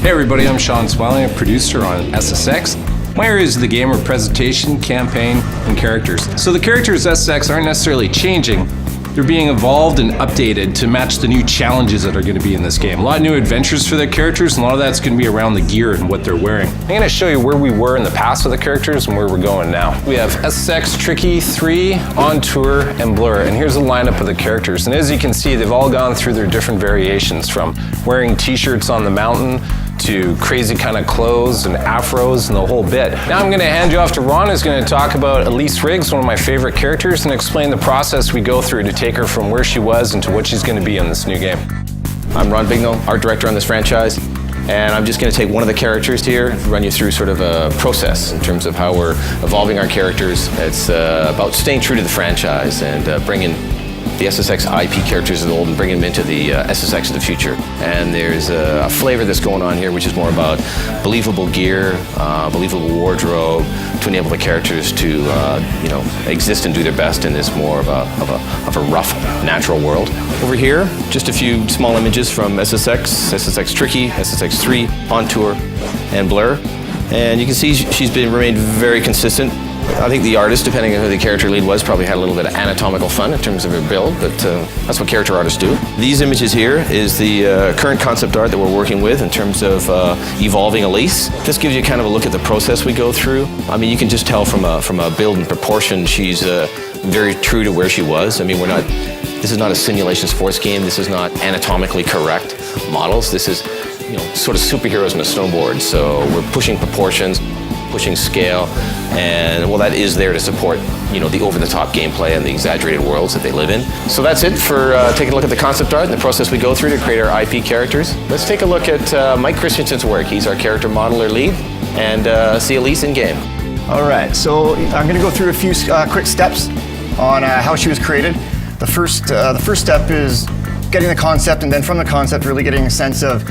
Hey everybody, I'm Sean Swelling, a producer on SSX. My areas of the game are presentation, campaign, and characters. So the characters SSX aren't necessarily changing, they're being evolved and updated to match the new challenges that are going to be in this game. A lot of new adventures for the characters, and a lot of that's going to be around the gear and what they're wearing. I'm going to show you where we were in the past with the characters and where we're going now. We have SSX, Tricky, 3, On Tour, and Blur, and here's the lineup of the characters. And as you can see, they've all gone through their different variations, from wearing t-shirts on the mountain to crazy kind of clothes and afros and the whole bit. Now I'm going to hand you off to Ron, who's going to talk about Elise Riggs, one of my favorite characters, and explain the process we go through to take her from where she was into what she's going to be in this new game. I'm Ron Bignell, art director on this franchise, and I'm just going to take one of the characters here and run you through sort of a process in terms of how we're evolving our characters. It's about staying true to the franchise and bringing the SSX IP characters of the old and bringing them into the SSX of the future. And there's a flavor that's going on here, which is more about believable gear, believable wardrobe, to enable the characters to exist and do their best in this more of a rough, natural world. Over here, just a few small images from SSX, SSX Tricky, SSX 3, On Tour, and Blur. And you can see she's remained very consistent. I think the artist, depending on who the character lead was, probably had a little bit of anatomical fun in terms of her build, but that's what character artists do. These images here is the current concept art that we're working with in terms of evolving Elise. This gives you kind of a look at the process we go through. I mean, you can just tell from a build and proportion, she's very true to where she was. I mean, this is not a simulation sports game. This is not anatomically correct models. This is, sort of superheroes on a snowboard. So we're pushing proportions, pushing scale, and well, that is there to support, the over-the-top gameplay and the exaggerated worlds that they live in. So that's it for taking a look at the concept art and the process we go through to create our IP characters. Let's take a look at Mike Christensen's work. He's our character modeler lead, and see Elise in game. All right, so I'm going to go through a few quick steps on how she was created. The first step is getting the concept, and then from the concept really getting a sense of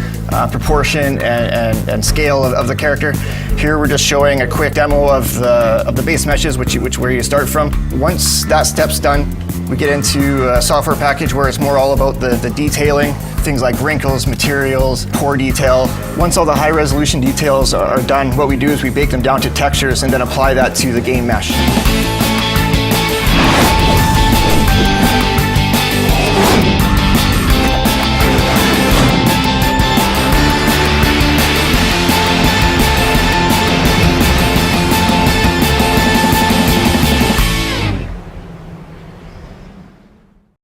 proportion and scale of the character. Here we're just showing a quick demo of the base meshes, where you start from. Once that step's done, we get into a software package where it's more all about the detailing, things like wrinkles, materials, pore detail. Once all the high resolution details are done, what we do is we bake them down to textures and then apply that to the game mesh.